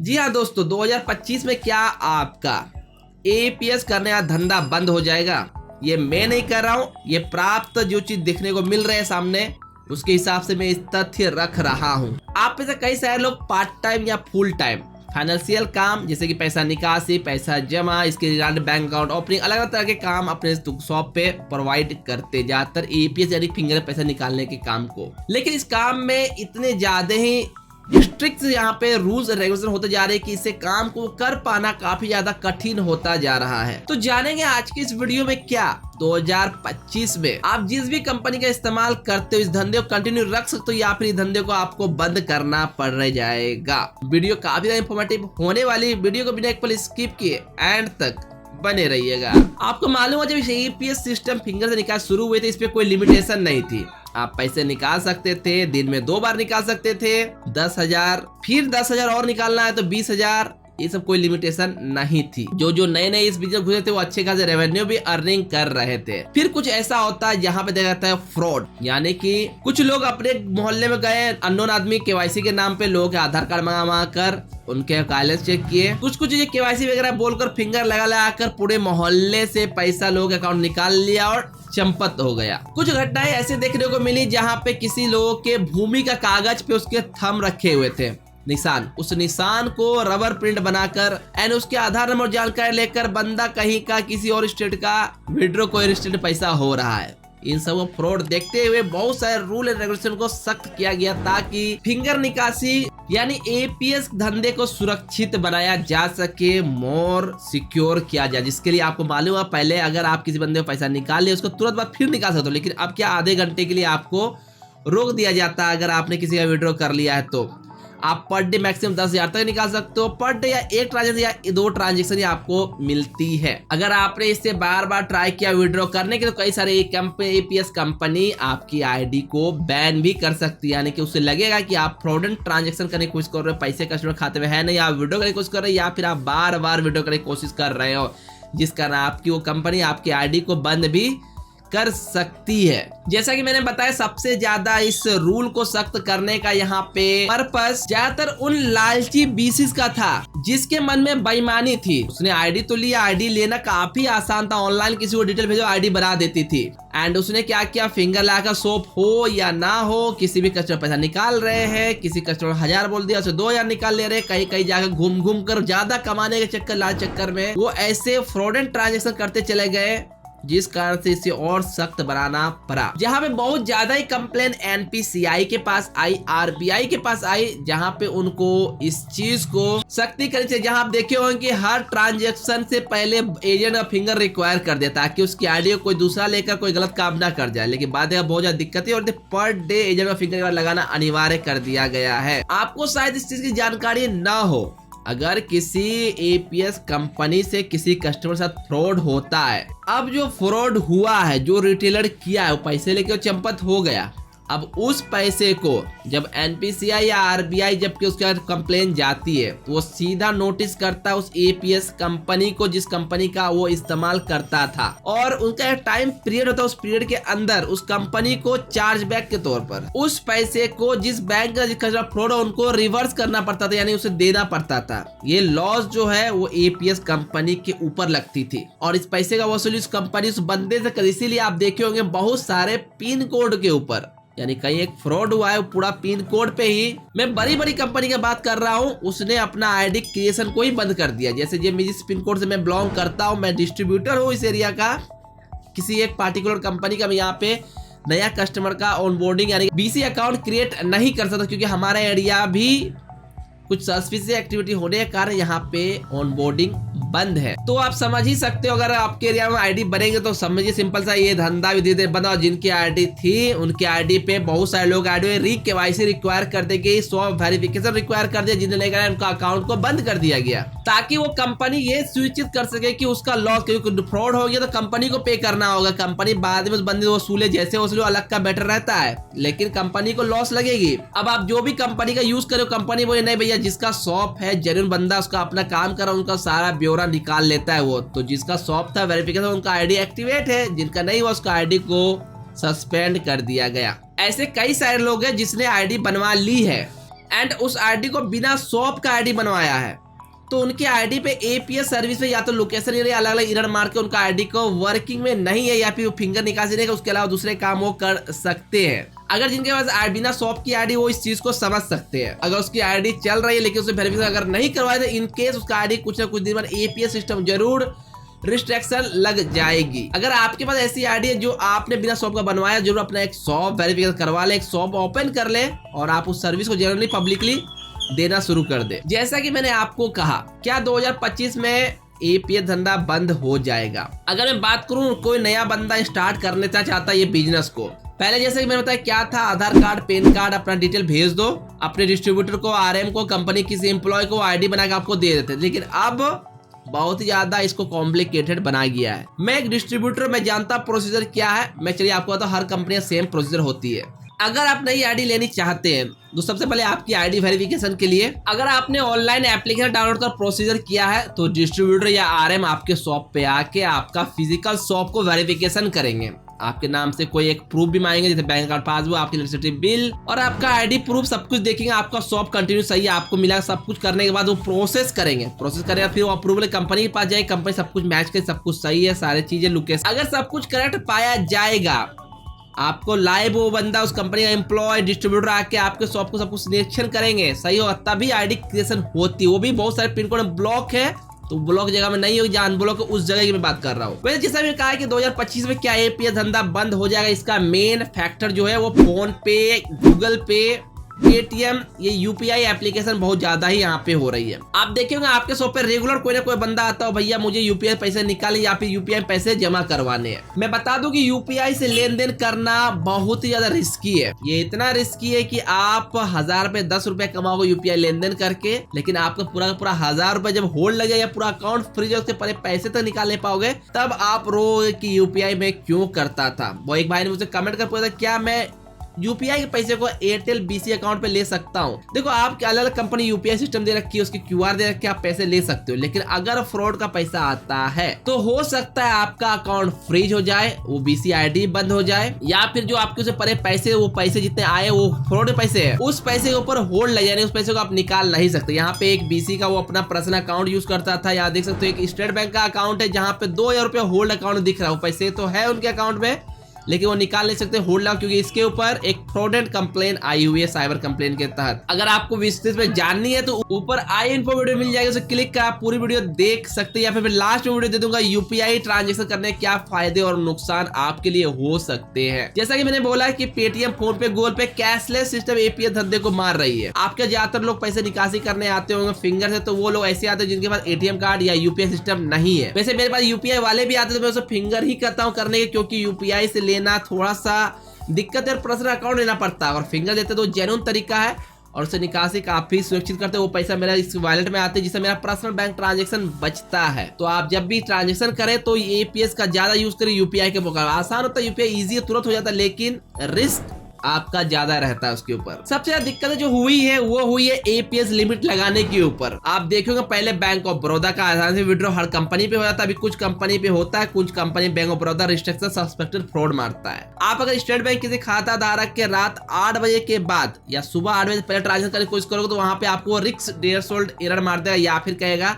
जी हाँ दोस्तों, 2025 में क्या आपका एपीएस करने का धंधा बंद हो जाएगा? ये मैं नहीं कर रहा हूँ, ये प्राप्त जो चीज देखने को मिल रहे हैं सामने, उसके हिसाब से मैं इस तथ्य रख रहा हूँ। आप में से कई सारे लोग पार्ट टाइम या फुल टाइम फाइनेंशियल काम जैसे कि पैसा निकासी, पैसा जमा, इसके रिगार्डिंग बैंक अकाउंट ओपनिंग, अलग अलग तरह के काम अपने शॉप पे प्रोवाइड करते, ज्यादातर एपीएस यानी फिंगर पैसा निकालने के काम को। लेकिन इस काम में इतने ज्यादा ही स्ट्रिक्ट यहाँ पे रूल्स रेगुलेशन होते जा रहे हैं कि इससे काम को कर पाना काफी ज्यादा कठिन होता जा रहा है। तो जानेंगे आज की इस वीडियो में क्या 2025 में आप जिस भी कंपनी का इस्तेमाल करते हो इस धंधे को कंटिन्यू रख सकते हो या फिर इस धंधे को आपको बंद करना पड़ जाएगा। वीडियो काफी ज्यादा इंफॉर्मेटिव होने वाली, वीडियो को बिना एक पल स्किप किए एंड तक बने रहिएगा। आपको मालूम है जब एपीएस सिस्टम फिंगर से निकाल शुरू हुए थे, इस पे कोई लिमिटेशन नहीं थी। आप पैसे निकाल सकते थे, दिन में 2 बार निकाल सकते थे, 10,000, फिर 10,000 और निकालना है तो 20,000, ये सब कोई लिमिटेशन नहीं थी। जो नए इस बिजनेस घुसे थे वो अच्छे खासे रेवेन्यू भी अर्निंग कर रहे थे। फिर कुछ ऐसा होता है जहाँ पे देखा जाता है फ्रॉड, यानी कि कुछ लोग अपने मोहल्ले में गए, अननोन आदमी केवाईसी के नाम पे लोगों के आधार कार्ड मंगा कर उनके बैलेंस चेक किए, कुछ ये केवाईसी वगैरह बोलकर फिंगर लगा कर पूरे मोहल्ले से पैसा लोगों के अकाउंट निकाल लिया और चंपत हो गया। कुछ घटनाएं ऐसे देखने को मिली जहाँ पे किसी लोगों के भूमि का कागज पे उसके थंब रखे हुए थे, निशान, उस निशान को रबर प्रिंट बनाकर एंड उसके आधार नंबर जानकारी लेकर बंदा कहीं का किसी और स्टेट का विड्रॉ कोई स्टेट पैसा हो रहा है। इन सब फ्रॉड देखते हुए बहुत सारे रूल एंड रेगुलेशन को सख्त किया गया ताकि फिंगर निकासी यानी एपीएस धंधे को सुरक्षित बनाया जा सके, मोर सिक्योर किया जाए। जिसके लिए आपको मालूम है पहले अगर आप किसी बंदे को पैसा निकाल लिया उसको तुरंत बाद फिर निकाल सकते हो, लेकिन अब क्या आधे घंटे के लिए आपको रोक दिया जाता है। अगर आपने किसी का विड्रॉ कर लिया है तो आप पर डे मैक्सिमम 10,000 तक निकाल सकते हो, पर डे या एक ट्रांजेक्शन या 2 ट्रांजेक्शन ही आपको मिलती है। अगर आपने इससे बार बार ट्राई किया विड्रॉ करने के तो कई सारे एपीएस कंपनी आपकी आईडी को बैन भी कर सकती है, यानी कि उससे लगेगा कि आप फ्रॉडुलेंट ट्रांजेक्शन करने की कोशिश कर रहे हो, पैसे कस्टमर खाते में है नहीं, आप विड्रॉ करने की कोशिश कर रहे हो या फिर आप बार बार विड्रॉ करने की कोशिश कर रहे हो, जिस कारण आपकी वो कंपनी आपकी आईडी को बंद भी कर सकती है। जैसा कि मैंने बताया सबसे ज्यादा इस रूल को सख्त करने का यहाँ पे पर्पस ज्यादातर उन लालची बीसीस का था जिसके मन में बेईमानी थी। उसने आईडी तो लिया, आईडी लेना काफी आसान था, ऑनलाइन किसी को डिटेल भेजो आईडी बना देती थी। एंड उसने क्या किया, फिंगर लाकर शॉप हो या ना हो, किसी भी कस्टमर पैसा निकाल रहे हैं, किसी कस्टमर 1,000 बोल दिया उसे 2,000 निकाल ले रहे, कहीं कहीं जाकर घूम घूम कर ज्यादा कमाने के चक्कर लाल चक्कर में वो ऐसे फ्रॉडेंट ट्रांजेक्शन करते चले गए, जिस कारण से इसे और सख्त बनाना पड़ा। जहां पे बहुत ज्यादा ही कंप्लेन एनपीसीआई के पास आई, आरबीआई के पास आई, जहां पे उनको इस चीज को सख्ती करनी चाहिए। जहां आप देखे होंगे कि हर ट्रांजैक्शन से पहले एजेंट का फिंगर रिक्वायर कर देता ताकि उसकी आईडी को कोई दूसरा लेकर कोई गलत काम ना कर जाए। लेकिन बाद में बहुत ज्यादा दिक्कतें और पर डे एजेंट का फिंगर लगाना अनिवार्य कर दिया गया है। आपको शायद इस चीज की जानकारी ना हो, अगर किसी एपीएस कंपनी से किसी कस्टमर के साथ फ्रॉड होता है, अब जो फ्रॉड हुआ है, जो रिटेलर किया है, वो पैसे लेके चंपत हो गया, अब उस पैसे को जब एनपीसीआई या आरबीआई जबकि उसके कंप्लेन जाती है तो वो सीधा नोटिस करता है उस एपीएस कंपनी को जिस कंपनी का वो इस्तेमाल करता था, और उनका एक टाइम पीरियड होता है, उस पीरियड के अंदर उस कंपनी को चार्ज बैक के तौर पर उस पैसे को जिस बैंक का जिसका फ्रॉड है उनको रिवर्स करना पड़ता था, यानी उसे देना पड़ता था। ये लॉस जो है वो एपीएस कंपनी के ऊपर लगती थी और इस पैसे का वसूली उस कंपनी उस बंदे से कर। इसीलिए आप देखे होंगे बहुत सारे पिन कोड के ऊपर, यानी कहीं एक फ्रॉड हुआ है पूरा पिन कोड पे ही। मैं बड़ी बड़ी कंपनी की बात कर रहा हूँ, उसने अपना आईडी क्रिएशन को ही बंद कर दिया। जैसे जिस पिन कोड से मैं बिलोंग करता हूँ, मैं डिस्ट्रीब्यूटर हूँ इस एरिया का, किसी एक पार्टिकुलर कंपनी का, मैं यहाँ पे नया कस्टमर का ऑनबोर्डिंग यानी बीसी अकाउंट क्रिएट नहीं कर सकता क्योंकि हमारा एरिया भी कुछ सस्पिशियस एक्टिविटी होने के कारण यहाँ पे ऑनबोर्डिंग बंद है। तो आप समझ ही सकते हो अगर आपके एरिया में आईडी बनेंगे तो समझिए सिंपल सा ये धंधा भी धीरे धीरे बंद। और जिनकी आईडी थी उनकी आईडी पे बहुत सारे लोग आईडी केवाईसी रिक्वायर कर दे गई, स्वॉप वेरिफिकेशन रिक्वायर कर दिया, जिन्हें लेकर उनका अकाउंट को बंद कर दिया गया ताकि वो कंपनी ये सुनिश्चित कर सके कि उसका लॉस, क्योंकि फ्रॉड हो गया तो कंपनी को पे करना होगा, कंपनी बाद में उस बंदे वसूले जैसे वसूले अलग का बेटर रहता है, लेकिन कंपनी को लॉस लगेगी। अब आप जो भी कंपनी का यूज करो, कंपनी बोले नहीं भैया जिसका शॉप है जेन्युइन बंदा उसका अपना काम कर रहा है, उनका सारा ब्यौरा निकाल लेता है वो, तो जिसका शॉप था वेरिफिकेशन उनका आईडी एक्टिवेट है, जिनका नहीं हुआ उसका आईडी को सस्पेंड कर दिया गया। ऐसे कई सारे लोग हैं जिसने आईडी बनवा ली है एंड उस आईडी को बिना शॉप का आईडी बनवाया है, तो उनके आईडी पे एपीएस सर्विस में या तो लोकेशन एरिया अलग अलग एरर मार के उनका आईडी को वर्किंग में नहीं है, या फिर वो फिंगर निकासी नहीं है, उसके अलावा दूसरे काम वो कर सकते हैं। अगर जिनके पास बिना शॉप की आईडी, वो इस चीज को समझ सकते हैं। अगर उसकी आईडी चल रही है लेकिन उसे वेरिफिकेशन अगर नहीं करवाए तो इन केस उसका आईडी कुछ ना कुछ दिन बाद एपीएस सिस्टम जरूर रिस्ट्रिक्शन लग जाएगी। अगर आपके पास ऐसी आईडी है जो आपने बिना शॉप का बनवाया, जरूर अपना एक शॉप वेरिफिकेशन करवा ले, एक शॉप ओपन कर ले और आप उस सर्विस को जनरली पब्लिकली देना शुरू कर दे। जैसा कि मैंने आपको कहा, क्या 2025 में एपीएस धंधा बंद हो जाएगा? अगर मैं बात करूं, कोई नया बंदा स्टार्ट करने चाहता है ये बिजनेस को, पहले जैसे कि मैंने बताया क्या था, आधार कार्ड, पैन कार्ड, अपना डिटेल भेज दो, अपने डिस्ट्रीब्यूटर को, आरएम को, कंपनी किसी एम्प्लॉय को आईडी बना के आपको दे देते। लेकिन अब बहुत ही ज्यादा इसको कॉम्प्लिकेटेड बना गया है। मैं एक डिस्ट्रीब्यूटर, मैं जानता प्रोसीजर क्या है, मैं चलिए आपको बताऊं, हर कंपनी सेम प्रोसीजर होती है। अगर आप नई आईडी लेनी चाहते हैं तो सबसे पहले आपकी आईडी वेरिफिकेशन के लिए अगर आपने ऑनलाइन एप्लीकेशन डाउनलोड कर प्रोसीजर किया है, तो डिस्ट्रीब्यूटर या आरएम आपके शॉप पे आके आपका फिजिकल शॉप को वेरिफिकेशन करेंगे। आपके नाम से कोई एक प्रूफ भी मांगेंगे, जैसे बैंक कार्ड, पासबुक, आपकी इलेक्ट्रिसिटी बिल और आपका आईडी प्रूफ, सब कुछ देखेंगे। आपका शॉप कंटिन्यू सही है, आपको मिला। सब कुछ करने के बाद वो प्रोसेस करेंगे, फिर वो अप्रूवल कंपनी के पास जाएगी, कंपनी सब कुछ मैच करे, सब कुछ सही है, सारी चीजें लोकेशन, अगर सब कुछ करेक्ट पाया जाएगा, आपको लाइव वो बंदा, उस कंपनी का एम्प्लॉय, डिस्ट्रीब्यूटर आके आपके शॉप को सब कुछ सिलेक्शन करेंगे, सही होगा, तभी आईडी क्रिएशन होती है। वो भी बहुत सारे पिन कोड ब्लॉक है, तो ब्लॉक जगह में नहीं होगी, जहां अनब्लॉक है उस जगह की मैं बात कर रहा हूँ। वैसे जैसा मैंने कहा कि 2025 में क्या एपीएस धंधा बंद हो जाएगा, इसका मेन फैक्टर जो है वो फोन पे, गूगल पे, पेटीएम, ये यूपीआई एप्लीकेशन बहुत ज्यादा ही यहाँ पे हो रही है। आप देखेंगे आपके शॉप पे रेगुलर कोई ना कोई बंदा आता हो, भैया मुझे यूपीआई पैसे निकाले या फिर यूपीआई पैसे जमा करवाने हैं। मैं बता दूं कि यूपीआई से लेन देन करना बहुत ही ज्यादा रिस्की है। ये इतना रिस्की है कि आप 1000 रुपए 10 रुपए कमाओगे यूपीआई लेन देन करके, लेकिन आपका पूरा 1000 रुपए जब होल्ड लग जाए या पूरा अकाउंट फ्रीज हो, उसके पहले पैसे तक निकाल पाओगे, तब आप रोगे कि यूपीआई में क्यों करता था। वो एक भाई ने मुझे कमेंट कर पूछा क्या मैं यूपीआई के पैसे को एयरटेल बीसी अकाउंट पे ले सकता हूँ? देखो, आपके अलग अलग कंपनी यूपीआई सिस्टम दे रखी है, उसकी क्यूआर दे रखी है, आप पैसे ले सकते हो। लेकिन अगर फ्रॉड का पैसा आता है तो हो सकता है आपका अकाउंट फ्रीज हो जाए, वो बीसी आईडी बंद हो जाए, या फिर जो आपके उसे पड़े पैसे, वो पैसे जितने आए वो फ्रॉड पैसे है, उस पैसे के ऊपर होल्ड लग जाए, उस पैसे को आप निकाल नहीं सकते। यहाँ पे एक बीसी का वो अपना पर्सनल अकाउंट यूज करता था, यहाँ देख सकते हो एक स्टेट बैंक का अकाउंट है जहाँ पे 2000 रुपया होल्ड अकाउंट दिख रहा है। वो पैसे तो है उनके अकाउंट में, लेकिन वो निकाल नहीं सकते होल्ड लॉक, क्योंकि इसके ऊपर एक फ्रॉडेंट कंप्लेन आई हुई है साइबर कंप्लेन के तहत। अगर आपको विस्तृत में जाननी है तो ऊपर आई इन्फो वीडियो मिल जाएगी, उसे क्लिक कर आप पूरी वीडियो देख सकते हैं, या फिर लास्ट में वीडियो दे दूंगा यूपीआई ट्रांजेक्शन करने के क्या फायदे और नुकसान आपके लिए हो सकते हैं। जैसा कि मैंने बोला कि पेटीएम, फोन पे, गूगल पे कैशलेस सिस्टम एपीएस धंधे को मार रही है। आपके ज्यादातर लोग पैसे निकासी करने आते होंगे फिंगर से, तो वो लोग ऐसे आते हैं जिनके पास एटीएम कार्ड या यूपीआई सिस्टम नहीं है। वैसे मेरे पास यूपीआई वाले भी आते हैं, तो मैं उसे फिंगर ही करता हूँ करने के, क्योंकि यूपीआई से लेना थोड़ा सा दिक्कत है, पर्सनल अकाउंट लेना पड़ता है। और फिंगर देते तो जेन्युइन तरीका है और उससे निकासी काफी सुरक्षित करते हैं। वो पैसा मेरा इस वॉलेट में आते हैं, जिससे मेरा पर्सनल बैंक ट्रांजैक्शन बचता है। तो आप जब भी ट्रांजैक्शन करें तो एपीएस का ज्यादा यूज करें यूपीआई के मुकाबले। आसान होता है, यूपीआई इजी है, तुरंत हो जाता है, लेकिन रिस्क आपका ज्यादा रहता है उसके ऊपर। सबसे ज्यादा दिक्कत जो हुई है वो हुई है एपीएस लिमिट लगाने के ऊपर। आप देखोगे पहले बैंक ऑफ बड़ौदा का आसानी से विड्रॉ हर कंपनी पे हो जाता है, अभी कुछ कंपनी पे होता है, कुछ company bank of Baroda restriction suspected fraud मारता है। आप अगर स्टेट बैंक किसी खाता धारक के रात 8 बजे के बाद या सुबह 8 बजे पहले ट्रांजेक्शन करने की कोशिश करोगे, तो वहां पे आपको रिस्क डेयरसोल्ड एरर मार देगा, या फिर कहेगा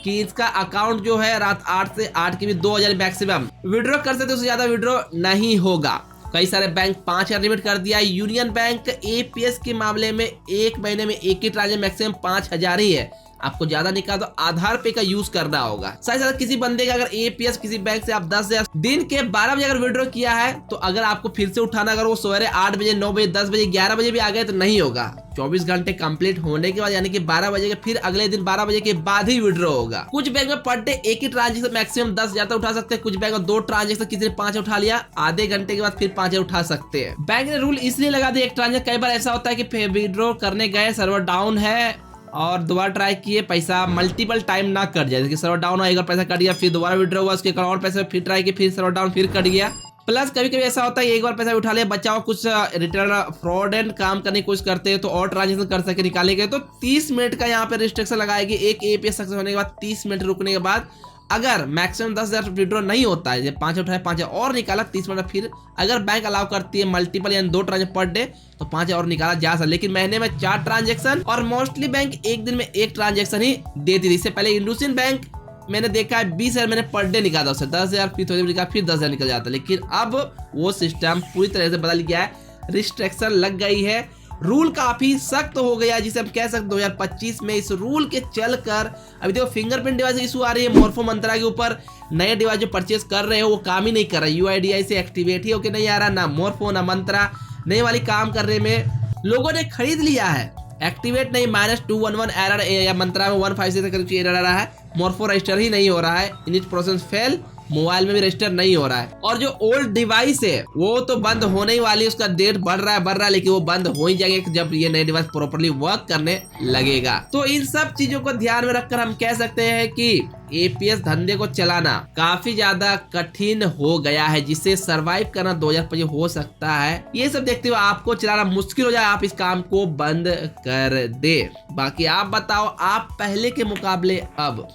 कि इसका अकाउंट जो है रात 8 से 8 के भी 2000 मैक्सिमम विड्रॉ कर सकते, उससे ज्यादा विड्रॉ नहीं होगा। कई सारे बैंक 5000 लिमिट कर दिया। यूनियन बैंक एपीएस के मामले में 1 महीने में एक ही ट्रांजेक्शन मैक्सिमम 5000 ही है। आपको ज्यादा निकाल तो आधार पे का यूज करना होगा। साथ साथ किसी बंदे का अगर एपीएस किसी बैंक से आप 10 दिन के 12 बजे अगर विड्रॉ किया है, तो अगर आपको फिर से उठाना, अगर वो सवेरे 8 बजे 9 बजे 10 बजे 11 बजे भी आ गए तो नहीं होगा। 24 घंटे कंप्लीट होने के बाद, यानी कि 12 बजे के फिर अगले दिन 12 बजे के बाद ही विड्रॉ होगा। कुछ बैंक में पर डे एक ही ट्रांजेक्शन मैक्सिमम 10 ज्यादा उठा सकते हैं। कुछ बैंक में 2 ट्रांजेक्शन, किसी ने 5 उठा लिया, आधे घंटे के बाद फिर 5 उठा सकते हैं। बैंक ने रूल इसलिए लगा दिया एक ट्रांजेक्शन। कई बार ऐसा होता है कि विड्रॉ करने गए, सर्वर डाउन है और दोबारा ट्राई किए, पैसा मल्टीपल टाइम ना कट जाए, जैसे सर्वर डाउन हो, एक बार पैसा कट गया, फिर दोबारा विड्रॉ हुआ, उसके और पैसे फिर ट्राई किए, फिर सर्वर डाउन, फिर कट गया। प्लस कभी कभी ऐसा होता है एक बार पैसा उठा लिया, बचाओ कुछ रिटर्न फ्रॉडेंट काम करने की कोशिश करते हैं, तो और ट्रांजेक्शन कर सके निकाले गए, तो 30 मिनट का यहाँ पे रिस्ट्रिक्शन लगाएगी। एक एपीएस सक्सेस होने के बाद 30 मिनट रुकने के बाद अगर मैक्सिमम 10,000 विड्रॉ नहीं होता है, 5 उठाए 5 और निकाला 30 मिनट, फिर अगर बैंक अलाउ करती है मल्टीपल यानी 2 ट्रांजेक्शन पर डे तो 5 और निकाला जा सकता, लेकिन महीने में 4 ट्रांजेक्शन और मोस्टली बैंक एक दिन में 1 ट्रांजेक्शन ही देती थी। इससे पहले इंडोसिन बैंक मैंने देखा है 20,000 मैंने पर डे निकाला, उससे 10,000 फिर थोड़ी निकाला फिर 10,000 निकल जाता, लेकिन अब वो सिस्टम पूरी तरह से बदल गया है, रिस्ट्रिक्शन लग गई है, रूल काफी सख्त हो गया, जिसे हम कह सकते 2025 में इस रूल के चलकर अभी देखो फिंगरप्रिंट डिवाइस इशू आ रही है मोर्फो मंत्रा के ऊपर। नए डिवाइस जो परचेस कर रहे हो वो काम ही नहीं कर रहा, UIDAI से एक्टिवेट ही होके नहीं आ रहा, ना मोर्फो ना मंत्रा नए वाली काम करने में। लोगों ने खरीद लिया है, एक्टिवेट नहीं, -211 एरर या मंत्रा में 156 तक एरर आ रहा है, मोर्फो रजिस्टर ही नहीं हो रहा है, इनिट प्रोसेस फेल, मोबाइल में भी रजिस्टर नहीं हो रहा है, और जो ओल्ड डिवाइस है वो तो बंद होने ही वाली है, उसका डेट बढ़ रहा है लेकिन वो बंद हो ही जाएगा जब ये नए डिवाइस प्रॉपर्ली वर्क करने लगेगा। तो इन सब चीजों को ध्यान में रखकर हम कह सकते हैं कि APS धंधे को चलाना काफी ज्यादा कठिन हो गया है, जिसे सरवाइव करना 2025 हो सकता है। ये सब देखते हुए आपको चलाना मुश्किल हो जाए, आप इस काम को बंद कर दे। बाकी आप बताओ, आप पहले के मुकाबले अब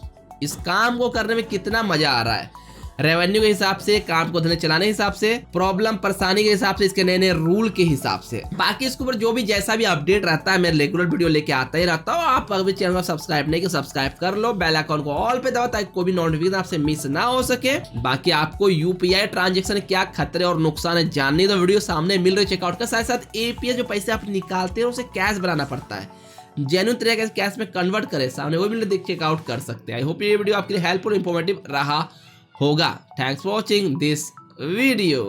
इस काम को करने में कितना मजा आ रहा है, रेवेन्यू के हिसाब से, काम को धंधे चलाने के हिसाब से, प्रॉब्लम परेशानी के हिसाब से, इसके नए नए रूल के हिसाब से। बाकी इसके ऊपर जो भी जैसा भी अपडेट रहता है मैं रेगुलर वीडियो लेके आता ही रहता हूँ। आप अगर चैनल को सब्सक्राइब नहीं किया सब्सक्राइब कर लो, बेल आइकन को ऑल पे दबाओ ताकि कोई भी नोटिफिकेशन आपसे मिस ना हो सके। बाकी आपको UPI ट्रांजेक्शन क्या खतरे और नुकसान है जाननी तो वीडियो सामने मिल रही चेकआउट का, साथ साथ APS जो पैसे आप निकालते हैं उसे कैश बनाना पड़ता है, जेन्युइन तरीके से कैश में कन्वर्ट करे, सामने वो भी चेकआउट कर सकते हैं। आई होप ये वीडियो आपके लिए हेल्पफुल इंफॉर्मेटिव रहा होगा। Thanks for watching this video.